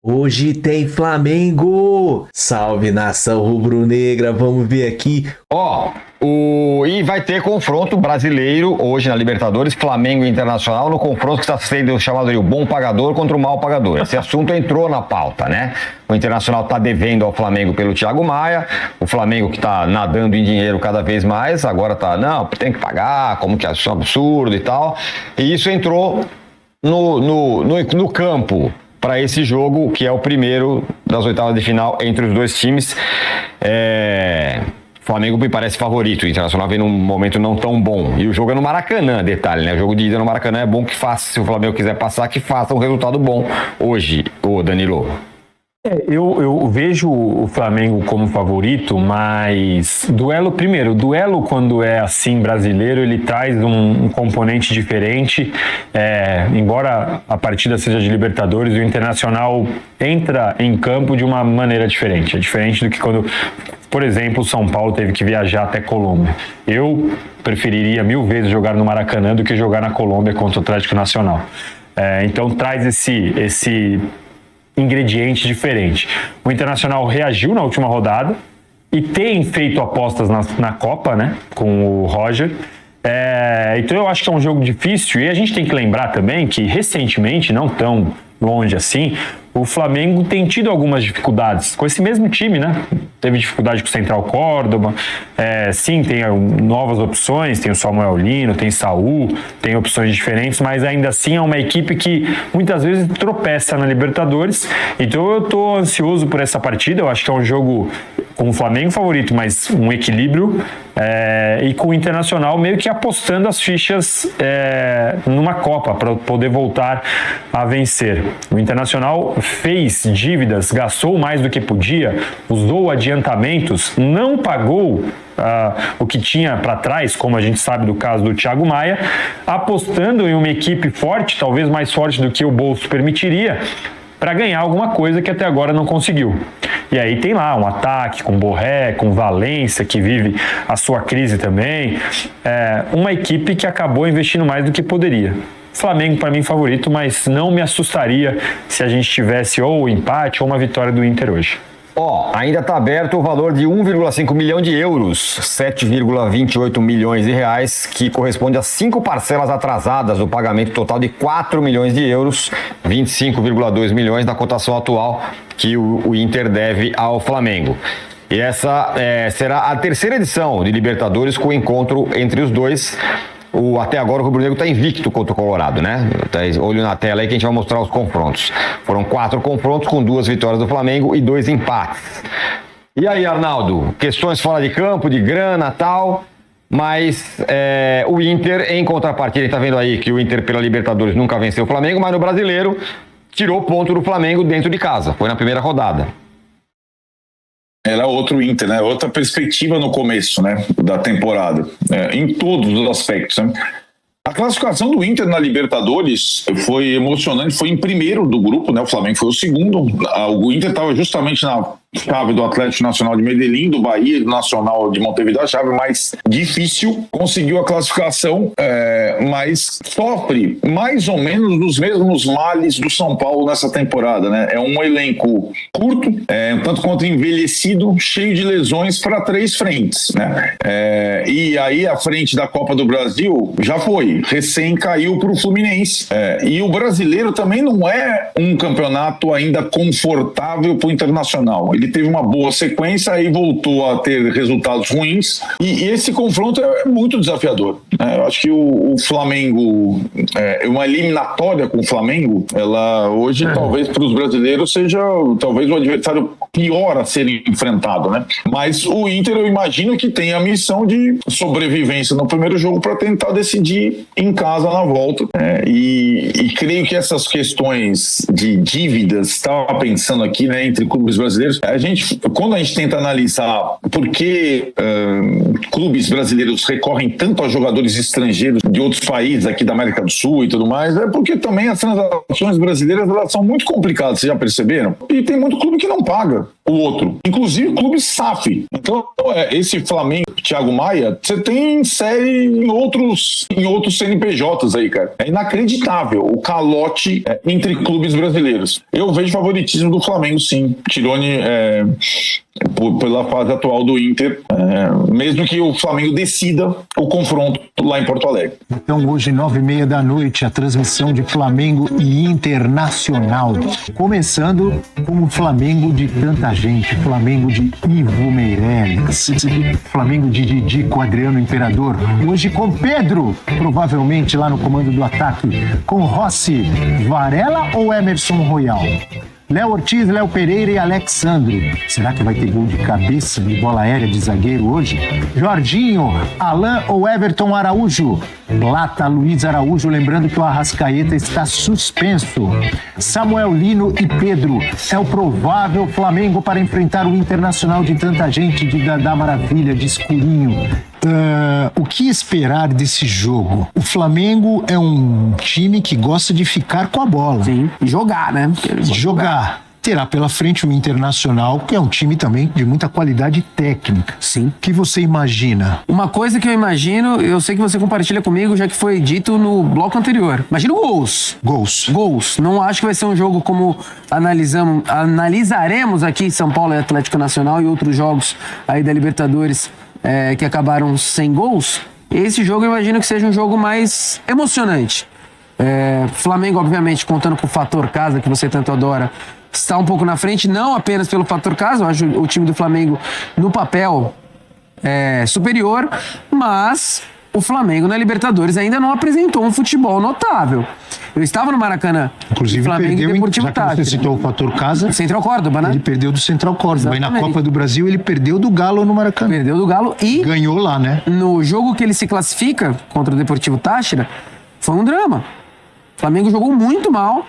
Hoje tem Flamengo! Salve nação rubro-negra, vamos ver aqui. E vai ter confronto brasileiro hoje na Libertadores, Flamengo e Internacional, no confronto que está sendo chamado de o bom pagador contra o mal pagador. Esse assunto entrou na pauta, né? O Internacional está devendo ao Flamengo pelo Thiago Maia, o Flamengo que está nadando em dinheiro cada vez mais, agora não, tem que pagar, como que é um absurdo e tal. E isso entrou no campo para esse jogo, que é o primeiro das oitavas de final entre os dois times. O Flamengo me parece favorito, o Internacional vem num momento não tão bom. E o jogo é no Maracanã, detalhe, né? O jogo de ida no Maracanã é bom que faça, se o Flamengo quiser passar, que faça um resultado bom hoje, Danilo. Eu vejo o Flamengo como favorito, mas duelo quando é assim brasileiro, ele traz um componente diferente. Embora a partida seja de Libertadores, o Internacional entra em campo de uma maneira diferente. É diferente do que quando, por exemplo, o São Paulo teve que viajar até Colômbia. Eu preferiria 1000 vezes jogar no Maracanã do que jogar na Colômbia contra o Atlético Nacional. Então traz esse ingrediente diferente. O Internacional reagiu na última rodada e tem feito apostas na Copa, né, com o Roger. Então eu acho que é um jogo difícil, e a gente tem que lembrar também que recentemente, não tão longe assim, o Flamengo tem tido algumas dificuldades com esse mesmo time, né? Teve dificuldade com o Central Córdoba, sim, tem novas opções, tem o Samuel Lino, tem Saul, tem opções diferentes, mas ainda assim é uma equipe que muitas vezes tropeça na Libertadores. Então eu tô ansioso por essa partida, eu acho que é um jogo com o Flamengo favorito, mas um equilíbrio, e com o Internacional meio que apostando as fichas numa Copa para poder voltar a vencer. O Internacional fez dívidas, gastou mais do que podia, usou adiantamentos, não pagou o que tinha para trás, como a gente sabe do caso do Thiago Maia, apostando em uma equipe forte, talvez mais forte do que o bolso permitiria, para ganhar alguma coisa que até agora não conseguiu. E aí tem lá um ataque com Borré, com Valência, que vive a sua crise também. Uma equipe que acabou investindo mais do que poderia. Flamengo, para mim, favorito, mas não me assustaria se a gente tivesse ou o empate ou uma vitória do Inter hoje. Ainda está aberto o valor de 1,5 milhão de euros, 7,28 milhões de reais, que corresponde a 5 parcelas atrasadas do pagamento total de 4 milhões de euros, 25,2 milhões da cotação atual que o Inter deve ao Flamengo. E essa será a terceira edição de Libertadores com o encontro entre os dois. Até agora o rubro-negro está invicto contra o Colorado, né? Olho na tela aí que a gente vai mostrar os confrontos. Foram 4 confrontos com 2 vitórias do Flamengo e 2 empates. E aí, Arnaldo? Questões fora de campo, de grana e tal, mas o Inter, em contrapartida, está vendo aí que o Inter pela Libertadores nunca venceu o Flamengo, mas no Brasileiro tirou ponto do Flamengo dentro de casa. Foi na primeira rodada. Era outro Inter, né? Outra perspectiva no começo, né, da temporada, em todos os aspectos, né? A classificação do Inter na Libertadores foi emocionante, foi em primeiro do grupo, né? O Flamengo foi o segundo. O Inter estava justamente na chave do Atlético Nacional de Medellín, do Bahia e do Nacional de Montevideo, a chave mais difícil, conseguiu a classificação, mas sofre mais ou menos dos mesmos males do São Paulo nessa temporada, né? É um elenco curto, um tanto quanto envelhecido, cheio de lesões para 3 frentes, né? E aí a frente da Copa do Brasil já foi, recém caiu para o Fluminense, e o brasileiro também não é um campeonato ainda confortável para o Internacional. Ele teve uma boa sequência e voltou a ter resultados ruins, e esse confronto é muito desafiador, né? Eu acho que o Flamengo, uma eliminatória com o Flamengo, ela hoje talvez para os brasileiros seja talvez o adversário pior a ser enfrentado, né? Mas o Inter, eu imagino que tem a missão de sobrevivência no primeiro jogo para tentar decidir em casa na volta, e creio que essas questões de dívidas, estava pensando aqui, né, entre clubes brasileiros, quando a gente tenta analisar por que clubes brasileiros recorrem tanto a jogadores estrangeiros de outros países aqui da América do Sul e tudo mais, é porque também as transações brasileiras elas são muito complicadas, vocês já perceberam? E tem muito clube que não paga o outro, inclusive clube SAF. Então, esse Flamengo, Thiago Maia, você tem série em outros CNPJs aí, cara. É inacreditável o calote entre clubes brasileiros. Eu vejo favoritismo do Flamengo, sim. Tirone, pela fase atual do Inter, mesmo que o Flamengo decida o confronto lá em Porto Alegre. Então hoje 9h30 da noite a transmissão de Flamengo e Internacional, começando com o Flamengo de tanta gente, Flamengo de Ivo Meirelles, Flamengo de Didi com Adriano Imperador, hoje com Pedro, provavelmente lá no comando do ataque, com Rossi, Varela ou Emerson Royal? Léo Ortiz, Léo Pereira e Alexandre. Será que vai ter gol de cabeça e bola aérea de zagueiro hoje? Jorginho, Alain ou Everton Araújo? Plata, Luiz Araújo, lembrando que o Arrascaeta está suspenso. Samuel Lino e Pedro. É o provável Flamengo para enfrentar o Internacional de tanta gente, de Dadá Maravilha, de Escurinho. O que esperar desse jogo? O Flamengo é um time que gosta de ficar com a bola. Sim, e jogar, né? Jogar. Terá pela frente o Internacional, que é um time também de muita qualidade técnica. Sim. O que você imagina? Uma coisa que eu imagino, eu sei que você compartilha comigo, já que foi dito no bloco anterior. Imagino gols. Gols. Não acho que vai ser um jogo como analisaremos aqui São Paulo e Atlético Nacional e outros jogos aí da Libertadores que acabaram sem gols. Esse jogo eu imagino que seja um jogo mais emocionante. Flamengo, obviamente, contando com o fator casa, que você tanto adora, está um pouco na frente, não apenas pelo fator casa. Eu acho o time do Flamengo, no papel, superior, mas o Flamengo na Libertadores ainda não apresentou um futebol notável. Eu estava no Maracanã, inclusive Flamengo perdeu, e Deportivo já que Táchira. você citou o fator casa, Central Córdoba, né? ele perdeu do Central Córdoba. Exatamente. E na Copa do Brasil ele perdeu do Galo no Maracanã. Perdeu do Galo e ganhou lá, né? no jogo que ele se classifica contra o Deportivo Táchira, foi um drama. O Flamengo jogou muito mal.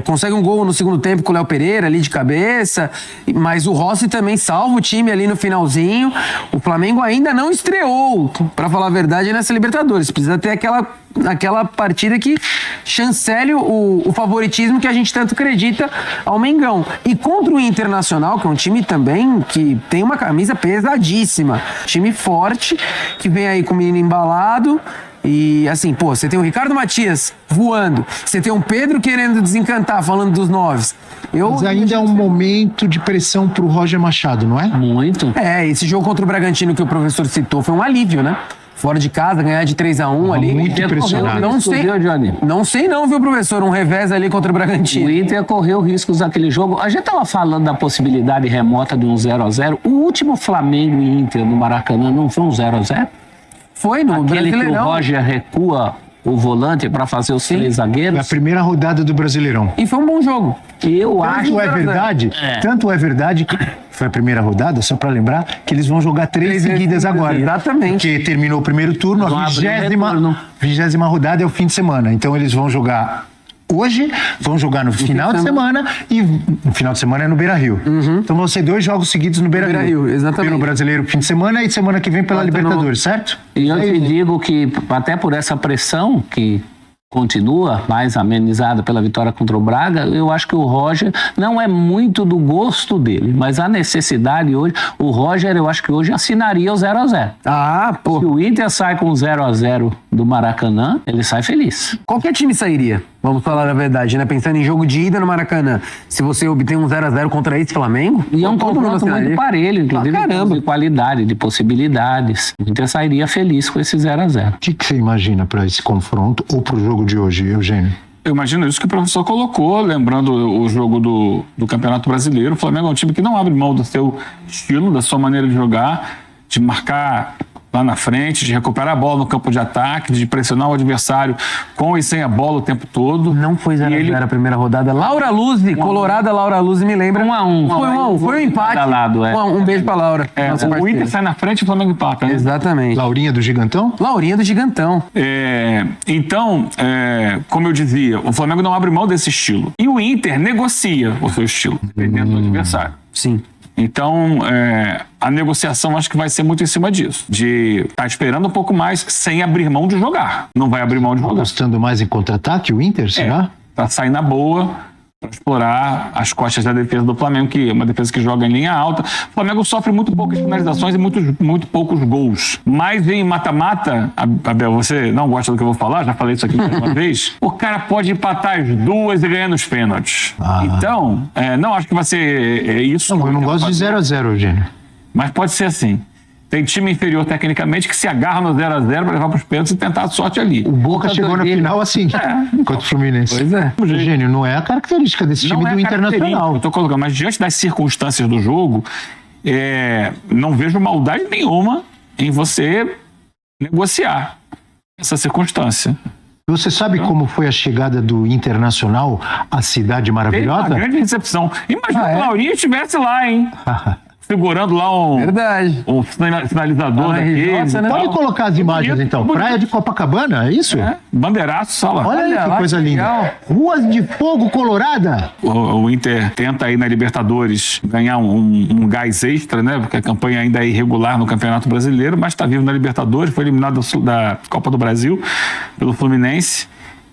Consegue um gol no segundo tempo com o Léo Pereira ali de cabeça, mas o Rossi também salva o time ali no finalzinho. O Flamengo ainda não estreou, pra falar a verdade, nessa Libertadores. Precisa ter aquela partida que chancele o favoritismo que a gente tanto acredita ao Mengão. E contra o Internacional, que é um time também que tem uma camisa pesadíssima, time forte, que vem aí com o menino embalado. E assim, você tem o Ricardo Matias voando, você tem um Pedro querendo desencantar, falando dos 9. Mas ainda é um momento de pressão pro Roger Machado, não é? Muito. Esse jogo contra o Bragantino que o professor citou foi um alívio, né? Fora de casa, ganhar de 3-1 ali. Muito impressionante. Não sei, viu, professor? Um revés ali contra o Bragantino. O Inter correu riscos naquele jogo. A gente estava falando da possibilidade remota de um 0-0. O último Flamengo e Inter no Maracanã não foi um 0-0? Foi no aquele que o Brasileirão. Roger recua o volante para fazer os 3 zagueiros. É a primeira rodada do Brasileirão. E foi um bom jogo. Eu acho. Tanto é verdade que foi a primeira rodada, só para lembrar, que eles vão jogar 3 seguidas agora. Exatamente. Porque terminou o primeiro turno, a 20ª rodada é o fim de semana. Então eles vão jogar hoje, vão jogar no final de semana e no final de semana é no Beira-Rio. Então vão ser 2 jogos seguidos no Beira-Rio. Exatamente. Pelo Brasileiro fim de semana e semana que vem pela Libertadores, certo? E eu te digo que até por essa pressão que continua, mais amenizada pela vitória contra o Braga, eu acho que o Roger não é muito do gosto dele, mas a necessidade hoje, o Roger eu acho que hoje assinaria o 0-0. Se o Inter sai com 0-0 do Maracanã, ele sai feliz. Qualquer time sairia, vamos falar a verdade, né? Pensando em jogo de ida no Maracanã, se você obter um 0-0 contra esse Flamengo... E é um confronto muito parelho, inclusive de qualidade, de possibilidades. O Inter sairia feliz com esse 0-0. O que você imagina para esse confronto ou para o jogo de hoje, Eugênio? Eu imagino isso que o professor colocou, lembrando o jogo do Campeonato Brasileiro. O Flamengo é um time que não abre mão do seu estilo, da sua maneira de jogar, de marcar lá na frente, de recuperar a bola no campo de ataque, de pressionar o adversário com e sem a bola o tempo todo. Não foi 0-0 a primeira rodada. Laura Luzzi, Colorada Laura Luzzi, me lembra. 1-1. Foi um empate. Um beijo pra Laura. O Inter sai na frente e o Flamengo empata, né? Exatamente. Laurinha do Gigantão? Laurinha do Gigantão. Então, como eu dizia, o Flamengo não abre mão desse estilo. E o Inter negocia o seu estilo, dependendo do adversário. Sim. Então, a negociação acho que vai ser muito em cima disso. De estar esperando um pouco mais sem abrir mão de jogar. Não vai abrir mão de jogar. Apostando mais em contra-ataque, o Inter, será? Para sair na boa, para explorar as costas da defesa do Flamengo, que é uma defesa que joga em linha alta. O Flamengo sofre muito poucas finalizações e muito poucos gols. Mas em mata-mata, Abel, você não gosta do que eu vou falar, já falei isso aqui uma vez, o cara pode empatar as duas e ganhar nos pênaltis. Então, não acho que vai ser isso. Não, eu não gosto de 0-0, Eugênio. Mas pode ser assim. Tem time inferior tecnicamente que se agarra no 0-0 para levar para os pênaltis e tentar a sorte ali. O Boca chegou na final assim, contra o Fluminense. Pois é. Eugênio, não é a característica desse time do Internacional. Eu tô colocando, mas diante das circunstâncias do jogo, não vejo maldade nenhuma em você negociar essa circunstância. Você sabe como foi a chegada do Internacional à Cidade Maravilhosa? Uma grande recepção. Imagina que o Laurinho estivesse lá, hein? Segurando lá um sinalizador daquele. Né? Pode colocar as imagens, então. Praia de Copacabana, é isso? Bandeiraço, sala. Olha aí que coisa linda. Ruas de Fogo Colorada. O Inter tenta aí na Libertadores ganhar um gás extra, né? Porque a campanha ainda é irregular no Campeonato Brasileiro, mas está vivo na Libertadores, foi eliminado da Copa do Brasil pelo Fluminense.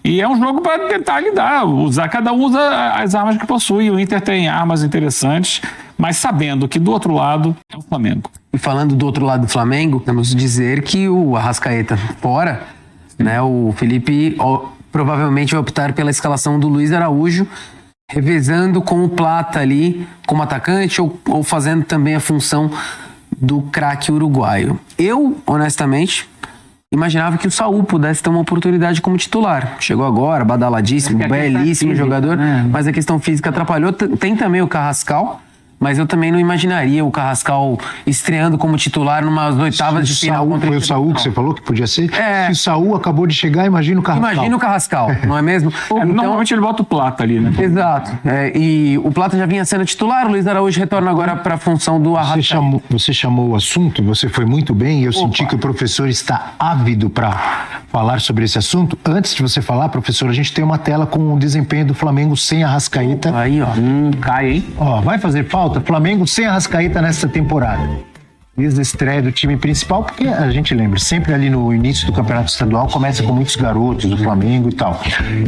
E é um jogo para tentar lidar, cada um usa as armas que possui. O Inter tem armas interessantes, mas sabendo que do outro lado é o Flamengo. E falando do outro lado do Flamengo, temos que dizer que o Arrascaeta fora, né? O Felipe provavelmente vai optar pela escalação do Luiz Araújo, revezando com o Plata ali como atacante ou fazendo também a função do craque uruguaio. Eu, honestamente, imaginava que o Saúl pudesse ter uma oportunidade como titular. Chegou agora, badaladíssimo, belíssimo jogador, mas a questão física atrapalhou. Tem também o Carrascal, mas eu também não imaginaria o Carrascal estreando como titular numas oitavas de final. Foi o Saúl que você falou que podia ser? Se o Saúl acabou de chegar, imagina o Carrascal. Imagina o Carrascal, não é mesmo? Então, normalmente ele bota o Plata ali, né? Exato. E o Plata já vinha sendo titular, o Luiz Araújo retorna agora para a função do Arrascaeta. Você chamou o assunto, você foi muito bem, e eu senti que o professor está ávido para falar sobre esse assunto. Antes de você falar, professor, a gente tem uma tela com o desempenho do Flamengo sem Arrascaeta. Aí, ó. Cai, hein? Ó, vai fazer falta? Flamengo sem Arrascaeta nessa temporada. Desde a estreia do time principal, porque a gente lembra, sempre ali no início do campeonato estadual começa com muitos garotos do Flamengo e tal.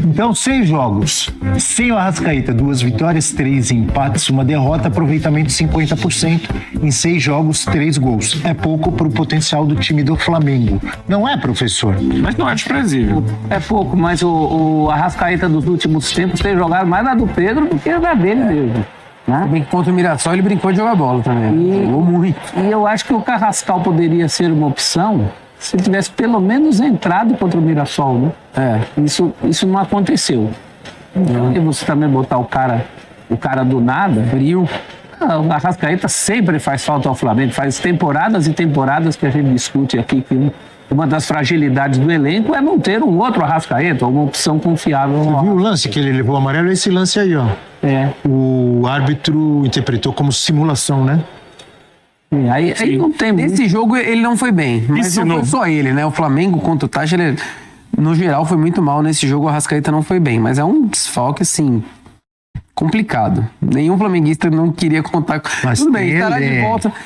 Então, 6 jogos sem o Arrascaeta, 2 vitórias, 3 empates, 1 derrota, aproveitamento 50%. Em 6 jogos, 3 gols. É pouco para o potencial do time do Flamengo. Não é, professor? Mas não é desprezível. É pouco, mas o Arrascaeta dos últimos tempos tem jogado mais na do Pedro do que na dele mesmo. Bem que contra o Mirassol ele brincou de jogar bola também. Jogou muito. E eu acho que o Carrascal poderia ser uma opção se ele tivesse pelo menos entrado contra o Mirassol, né? Isso não aconteceu. E você também botar o cara do nada, frio. O Arrascaeta sempre faz falta ao Flamengo, faz temporadas e temporadas que a gente discute aqui que uma das fragilidades do elenco é não ter um outro Arrascaeta, uma opção confiável. Você viu o lance que ele levou amarelo? Esse lance aí, ó. O árbitro interpretou como simulação, né? Aí não tem. Nesse jogo ele não foi bem, mas não foi só ele, né? O Flamengo contra o Tacha, ele, no geral, foi muito mal. Nesse jogo o Arrascaeta não foi bem, mas é um desfalque, assim, complicado. Nenhum flamenguista não queria contar com... Mas tudo bem,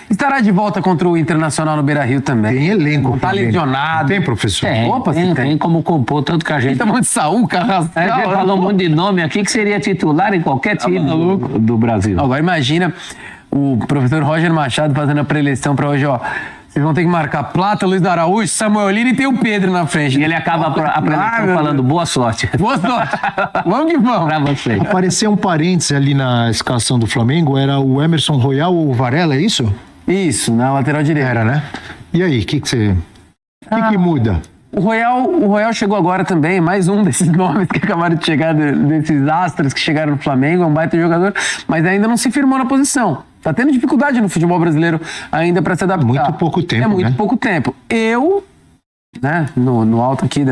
estará de volta contra o Internacional no Beira-Rio também. Tem elenco. Não tá lesionado. Tem, professor? Opa, tem como compor, tanto que a gente... Tem de Saúl, Carrascal. A gente falou um monte de nome aqui que seria titular em qualquer time do Brasil. Agora imagina o professor Roger Machado fazendo a preleção para hoje, ó. Vocês vão ter que marcar Plata, Luiz Araújo, Samuel Lino e tem o Pedro na frente. E ele acaba a preleção falando boa sorte. Boa sorte. Vamos que vamos. Pra você. Apareceu um parênteses ali na escalação do Flamengo, era o Emerson Royal ou o Varela, é isso? Isso, na lateral direita. Era, né? E aí, o que muda? O Royal chegou agora também, mais um desses nomes que acabaram de chegar, desses astros que chegaram no Flamengo, é um baita jogador, mas ainda não se firmou na posição. Tá tendo dificuldade no futebol brasileiro ainda para se adaptar. Muito pouco tempo, É muito pouco tempo. Eu, né, no alto aqui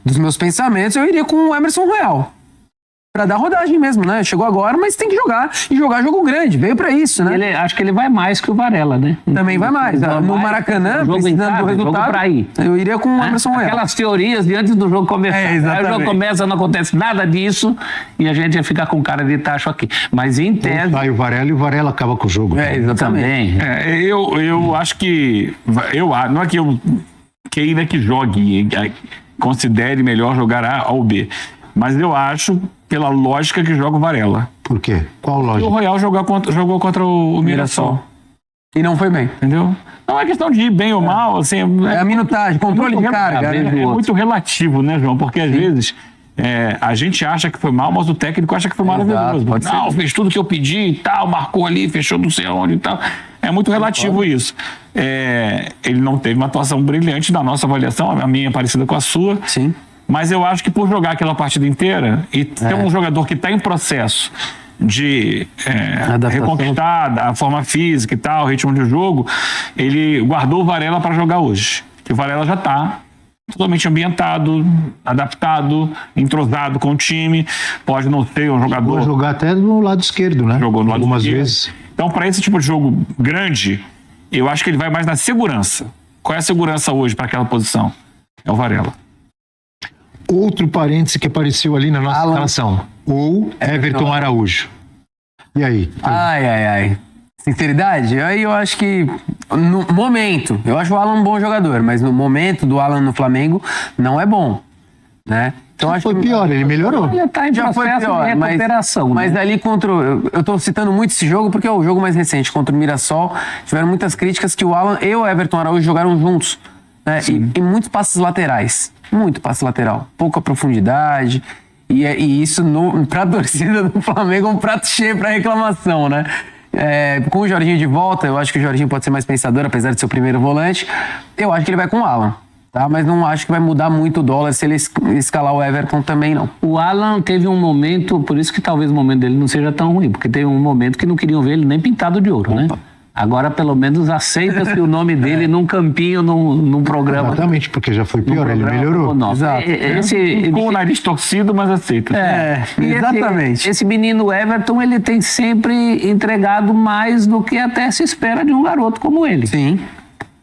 dos meus pensamentos, eu iria com o Emerson Royal. Pra dar rodagem mesmo, né? Chegou agora, mas tem que jogar. E jogar jogo grande. Veio pra isso, né? Acho que ele vai mais que o Varela, né? Também vai mais. No Maracanã, precisando do resultado, pra ir. eu iria com o Emerson Royal. Aquelas teorias de antes do jogo começar. Aí exatamente. o jogo começa, não acontece nada disso e a gente ia ficar com cara de tacho aqui. Mas em tese... Sai o Varela e o Varela acaba com o jogo. Exatamente. Também. Eu acho que... não é que eu queira que jogue, considere melhor jogar A ou B. Mas eu acho, pela lógica, que joga o Varela. Por quê? Qual E o lógica? Royal jogou contra o Mirassol. E não foi bem. Entendeu? Não é questão de ir bem ou mal, assim... É a minutagem, controle de carga. É muito relativo, né, João? Porque às vezes a gente acha que foi mal, mas o técnico acha que foi maravilhoso. Pode Não, fez tudo que eu pedi e tal, marcou ali, fechou não sei onde e tal. É muito relativo isso. Ele não teve uma atuação brilhante na nossa avaliação, a minha é parecida com a sua. Sim. Mas eu acho que por jogar aquela partida inteira e ter um jogador que está em processo de reconquistar a forma física e tal, o ritmo de jogo, ele guardou o Varela para jogar hoje. Que o Varela já está totalmente ambientado, adaptado, entrosado com o time, pode não ser um jogador... Vou jogar até no lado esquerdo, né? Jogou no lado algumas esquerdo. vezes. Então, para esse tipo de jogo grande, eu acho que ele vai mais na segurança. Qual é a segurança hoje para aquela posição? É o Varela. Outro parêntese que apareceu ali na nossa escalação. Ou Everton Araújo. E aí? Ai. Sinceridade? Aí eu acho que no momento, eu acho o Alan um bom jogador, mas no momento do Alan no Flamengo não é bom, né? Então acho Foi que pior, ele melhorou. Ele está em já foi processo pior, de recuperação. mas ali contra eu tô citando muito esse jogo porque é o jogo mais recente, contra o Mirassol, tiveram muitas críticas que o Alan e o Everton Araújo jogaram juntos, né? E muitos passes laterais, muito passe lateral, pouca profundidade. E isso pra torcida do Flamengo é um prato cheio pra reclamação, né? Com o Jorginho de volta, eu acho que o Jorginho pode ser mais pensador, apesar de ser o primeiro volante. Eu acho que ele vai com o Alan, tá? Mas não acho que vai mudar muito o dólar se ele escalar o Everton também, não. O Alan teve um momento, por isso que talvez o momento dele não seja tão ruim, porque teve um momento que não queriam ver ele nem pintado de ouro, né? Agora, pelo menos, aceita-se o nome dele num campinho, num programa. Exatamente, porque já foi pior, ele melhorou. Exato. Com o nariz torcido, mas aceita. Exatamente. Esse menino Everton, ele tem sempre entregado mais do que até se espera de um garoto como ele. Sim.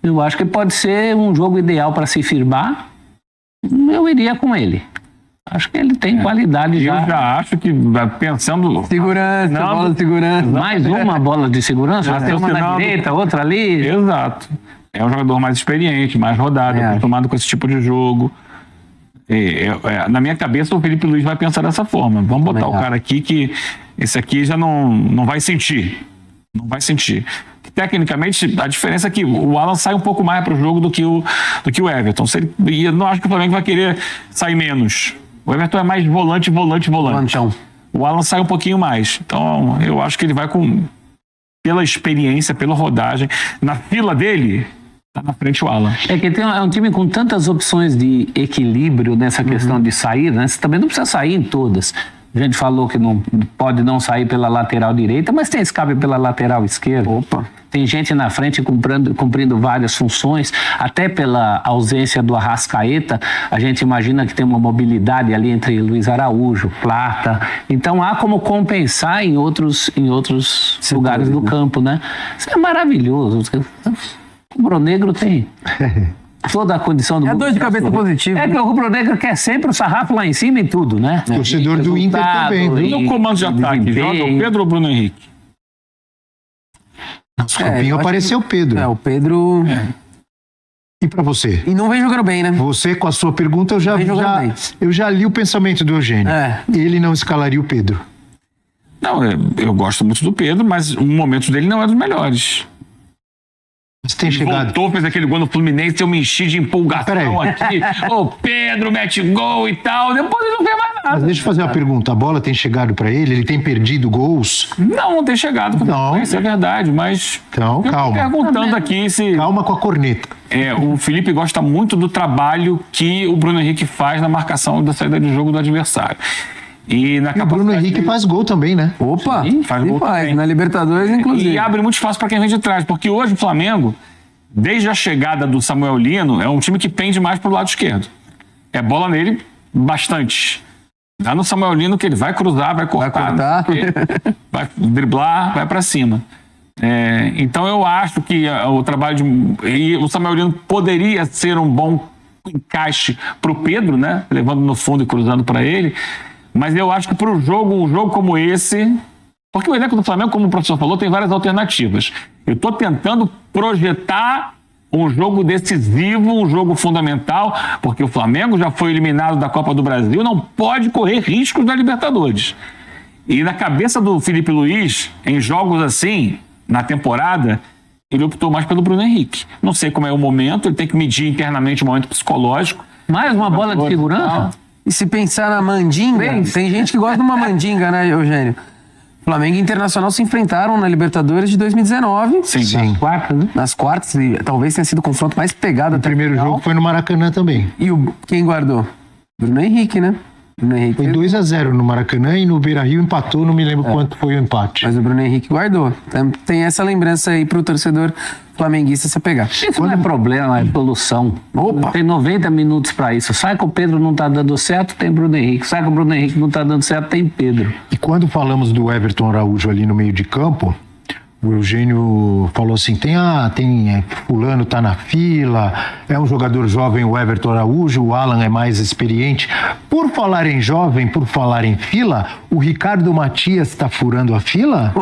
Eu acho que pode ser um jogo ideal para se firmar. Eu iria com ele. Acho que ele tem qualidade já. Eu já acho que, pensando... Segurança, bola de segurança. Mais uma bola de segurança, uma na Raciocinando. direita, outra ali. Exato. É um jogador mais experiente, mais rodado, acostumado com esse tipo de jogo. Na minha cabeça, o Felipe Luiz vai pensar dessa forma. Vamos botar o cara aqui que esse aqui já não vai sentir. Não vai sentir. Tecnicamente, a diferença é que o Alan sai um pouco mais para o jogo do que o Everton. E eu não acho que o Flamengo vai querer sair menos. O Everton é mais volante. Volantão. O Alan sai um pouquinho mais. Então, eu acho que ele vai pela experiência, pela rodagem. Na fila dele, tá na frente o Alan. É que é um time com tantas opções de equilíbrio nessa questão de sair, né? Você também não precisa sair em todas. A gente falou que não pode não sair pela lateral direita, mas tem escape pela lateral esquerda. Opa! Tem gente na frente cumprindo várias funções, até pela ausência do Arrascaeta, a gente imagina que tem uma mobilidade ali entre Luiz Araújo, Plata. Então há como compensar em outros lugares do campo, né? Isso é maravilhoso. O rubro-negro tem toda a condição do... É dor de cabeça positivo. É que o rubro-negro quer sempre o sarrafo lá em cima em tudo, né? Torcedor do Inter também, viu? E no comando de ataque, joga o Pedro ou o Bruno Henrique? No campinho apareceu o Pedro. O Pedro... E pra você? E não vem jogando bem, né? Você, com a sua pergunta, eu já li o pensamento do Eugênio. Ele não escalaria o Pedro. Não, eu gosto muito do Pedro, mas o momento dele não é dos melhores. Mas tem chegado... Voltou, fez aquele gol no Fluminense, eu me enchi de empolgação aqui. Ô, Pedro mete gol e tal. Depois ele não fez mais nada. Mas deixa eu fazer uma pergunta. A bola tem chegado pra ele? Ele tem perdido gols? Não tem chegado. Não. Isso é verdade, mas... Então, eu calma. tô perguntando aqui se... Calma com a corneta. O Felipe gosta muito do trabalho que o Bruno Henrique faz na marcação da saída de jogo do adversário. E o Bruno Henrique faz gol também, né? Opa! Sim, faz gol também. Na Libertadores, inclusive. E abre muito espaço para quem vem de trás, porque hoje o Flamengo, desde a chegada do Samuel Lino, é um time que pende mais pro lado esquerdo. É bola nele, bastante. Dá no Samuel Lino que ele vai cruzar, vai cortar, vai driblar, vai para cima. Então eu acho que o trabalho e o Samuel Lino poderia ser um bom encaixe para o Pedro, né? Levando no fundo e cruzando para ele. Mas eu acho que para um jogo como esse, porque o elenco do Flamengo, como o professor falou, tem várias alternativas. Eu estou tentando projetar um jogo decisivo, um jogo fundamental, porque o Flamengo já foi eliminado da Copa do Brasil, não pode correr riscos da Libertadores. E na cabeça do Felipe Luiz, em jogos assim, na temporada, ele optou mais pelo Bruno Henrique. Não sei como é o momento, ele tem que medir internamente o momento psicológico. Mais uma bola de segurança? E se pensar na mandinga, tem gente que gosta de uma mandinga, né, Eugênio? Flamengo e Internacional se enfrentaram na Libertadores de 2019. Sim. Nas quartas, né? Nas quartas, e talvez tenha sido o confronto mais pegado. O primeiro jogo foi no Maracanã também. E quem guardou? Bruno Henrique, né? Bruno Henrique Foi 2-0 no Maracanã e no Beira-Rio empatou, não me lembro quanto foi o empate. Mas o Bruno Henrique guardou. Então, tem essa lembrança aí pro torcedor flamenguista se pegar. Isso não é problema, é solução. Opa! Tem 90 minutos para isso. Sai com o Pedro, não tá dando certo, tem Bruno Henrique. Sai com o Bruno Henrique, não tá dando certo, tem Pedro. E quando falamos do Everton Araújo ali no meio de campo, o Eugênio falou assim, fulano tá na fila, é um jogador jovem o Everton Araújo, o Alan é mais experiente. Por falar em jovem, por falar em fila, o Ricardo Matias está furando a fila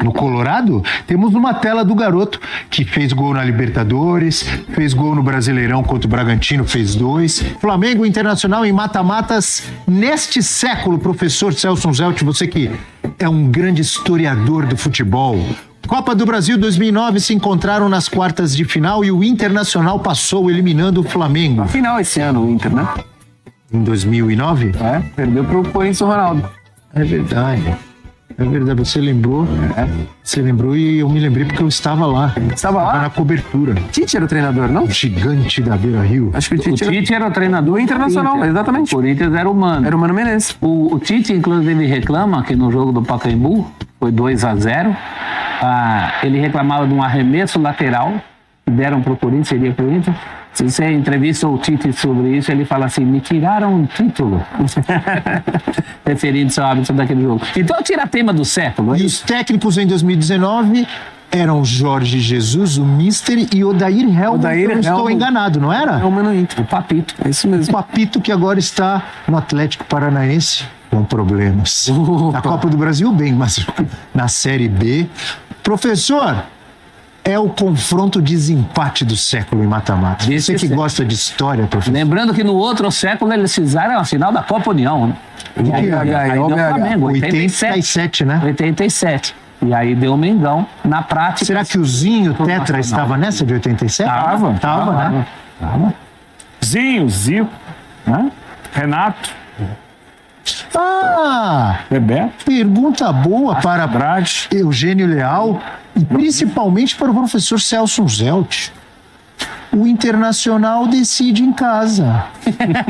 no Colorado? Temos uma tela do garoto que fez gol na Libertadores, fez gol no Brasileirão contra o Bragantino, fez 2. Flamengo Internacional em mata-matas neste século, professor Celso Zelt, você que é um grande historiador do futebol. Copa do Brasil 2009 se encontraram nas quartas de final e o Internacional passou eliminando o Flamengo. Final esse ano, o Inter, né? Em 2009? Perdeu pro Corinthians Ronaldo. É verdade. Você lembrou. Você lembrou e eu me lembrei porque eu estava lá. Estava lá? Na cobertura. Tite era o treinador, não? O gigante da Beira-Rio. Acho que o O Tite Tite era o treinador do Internacional, exatamente. O Corinthians era o Mano. Era o Mano Menezes. O Tite, inclusive, reclama que no jogo do Pacaembu, foi 2-0, ele reclamava de um arremesso lateral que deram pro Corinthians, seria pro Inter. Se você entrevista o Tite sobre isso, ele fala assim, me tiraram um título. Referindo-se ao árbitro daquele jogo. Então tira a tema do século. E os técnicos em 2019 eram Jorge Jesus, o Mister e Odair Helman. Eu não estou enganado, não era? É o Mano Inter. O Papito. É isso mesmo. O Papito que agora está no Atlético Paranaense com problemas. Na Copa do Brasil, bem, mas na Série B. Professor, é o confronto desempate do século em mata-mata. Você que gosta de história, professor. Lembrando que no outro século eles fizeram a final da Copa União, né? E aí deu o Flamengo, 87, né? 87. E aí deu o Mengão na prática. Será que o Zinho Tetra estava nessa de 87? Tava, né? Zinho, Zico, né? Renato, Bebeto, pergunta boa para Brade. Eugênio Leal e principalmente para o professor Celso Zelt. O Internacional decide em casa.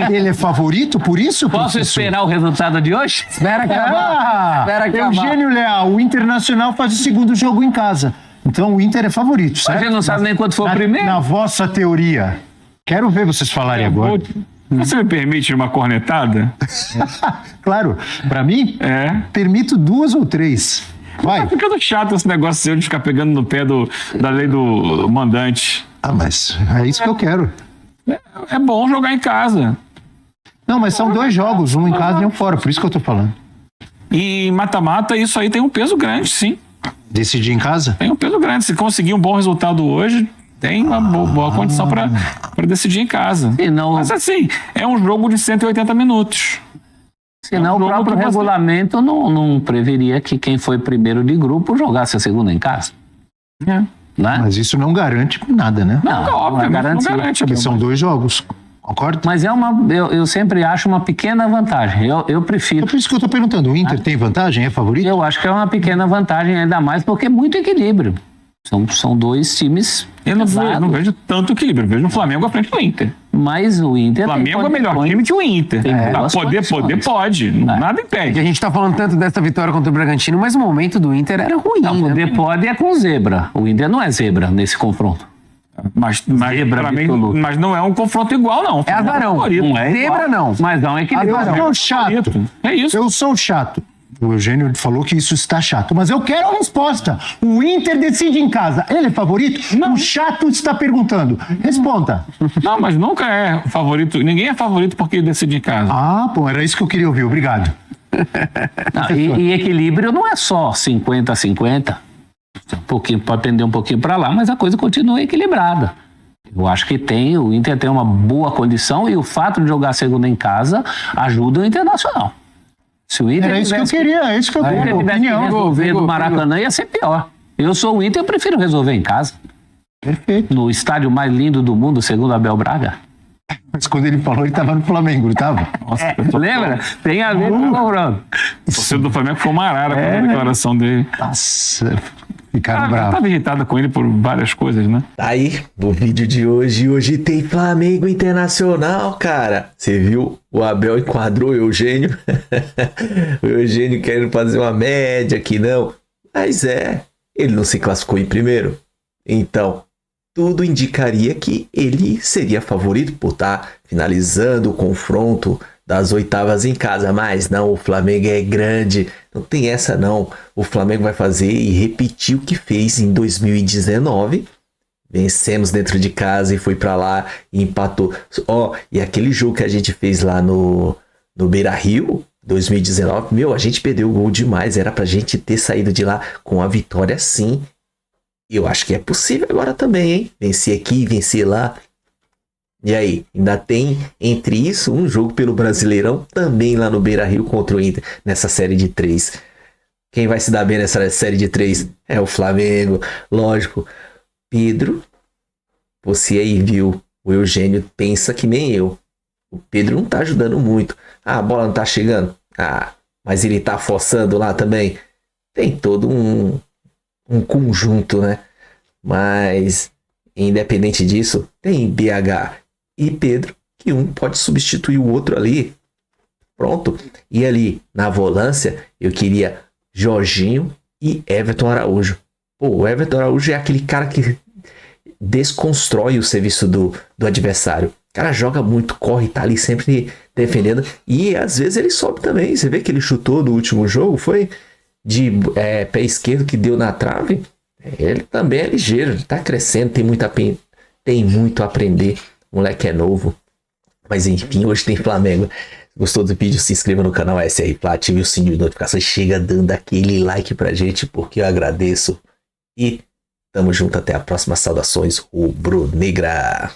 Ele é favorito por isso, Posso professor? esperar o resultado de hoje? Espera acabar. Espera acabar. Eugênio Leal, o Internacional faz o segundo jogo em casa. Então o Inter é favorito, certo? A gente não sabe nem quanto foi o primeiro. Na vossa teoria. Quero ver vocês falarem agora. Você me permite uma cornetada? Claro, para mim, permito 2 ou 3. Vai. Tá ficando chato esse negócio seu de ficar pegando no pé da lei do mandante. Mas é isso que eu quero. É bom jogar em casa. Não, mas são 2 jogos, um em casa e um fora, por isso que eu tô falando. E mata-mata, isso aí tem um peso grande, sim. Decidir em casa? Tem um peso grande. Se conseguir um bom resultado hoje, tem uma boa condição para decidir em casa. Mas assim, é um jogo de 180 minutos. Senão o próprio regulamento não preveria que quem foi primeiro de grupo jogasse a segunda em casa. Né? Mas isso não garante nada, né? Não, óbvio, não não garante. Porque são 2 jogos, concorda? Mas eu sempre acho uma pequena vantagem. Eu prefiro. É por isso que eu tô perguntando, o Inter tem vantagem? É favorito? Eu acho que é uma pequena vantagem, ainda mais porque é muito equilíbrio. São 2 times. Eu não vejo tanto equilíbrio. Eu vejo o Flamengo à frente do Inter. Mas o Inter. O Flamengo é melhor time que o Inter. Poder pode. Nada impede. A gente tá falando tanto dessa vitória contra o Bragantino, mas o momento do Inter era ruim. Poder pode é com zebra. O Inter não é zebra nesse confronto. Mas Zebra pra mim, absoluta. mas não é um confronto igual, não. É azarão. Favorito. Não é igual, Zebra não. Mas dá um equilíbrio. Eu sou chato. É isso. Eu sou chato. O Eugênio falou que isso está chato, mas eu quero a resposta. O Inter decide em casa. Ele é favorito? Não. O chato está perguntando. Responda. Não, mas nunca é favorito. Ninguém é favorito porque decide em casa. Ah, pô, era isso que eu queria ouvir. Obrigado. Não, e equilíbrio não é só 50-50. Um pouquinho, pode pender um pouquinho para lá, mas a coisa continua equilibrada. Eu acho que o Inter tem uma boa condição e o fato de jogar segunda em casa ajuda o Internacional. Se o Inter Era isso que eu tivesse queria, é isso que eu queria. tivesse que Opinião. resolver no Maracanã, ia ser pior. Eu sou o Inter, eu prefiro resolver em casa. Perfeito. No estádio mais lindo do mundo, segundo Abel Braga. Mas quando ele falou, ele estava no Flamengo, não estava? Nossa, Lembra? Tem a ver com o Cobrando. o torcedor do Flamengo foi uma arara com a declaração dele. Nossa, ficaram Eu bravos. tava irritado com ele por várias coisas, né? Tá aí, o vídeo de hoje. Hoje tem Flamengo Internacional, cara. Você viu? O Abel enquadrou o Eugênio. O Eugênio querendo fazer uma média aqui, não. Mas ele não se classificou em primeiro. Então, tudo indicaria que ele seria favorito por estar finalizando o confronto das oitavas em casa. Mas não, o Flamengo é grande. Não tem essa não. O Flamengo vai fazer e repetir o que fez em 2019. Vencemos dentro de casa e foi pra lá e empatou. E aquele jogo que a gente fez lá no Beira-Rio, 2019, a gente perdeu o gol demais. Era pra gente ter saído de lá com a vitória sim. E eu acho que é possível agora também, hein? Vencer aqui, vencer lá. E aí, ainda tem entre isso um jogo pelo Brasileirão também lá no Beira-Rio contra o Inter, nessa série de 3. Quem vai se dar bem nessa série de 3 é o Flamengo, lógico. Pedro, você aí viu, o Eugênio pensa que nem eu. O Pedro não tá ajudando muito. A bola não tá chegando. Mas ele tá forçando lá também. Tem todo um conjunto, né? Mas, independente disso, tem BH e Pedro, que um pode substituir o outro ali. Pronto. E ali, na volância, eu queria Jorginho e Everton Araújo. O Everton Araújo é aquele cara que desconstrói o serviço do adversário. O cara joga muito, corre, tá ali sempre defendendo. E às vezes ele sobe também. Você vê que ele chutou no último jogo, foi de pé esquerdo que deu na trave. Ele também é ligeiro, ele tá crescendo, tem muito a aprender. O moleque é novo. Mas enfim, hoje tem Flamengo. Gostou do vídeo? Se inscreva no canal SR Fla, ative o sininho de notificações, chega dando aquele like pra gente, porque eu agradeço. E tamo junto, até a próxima. Saudações rubro-negra.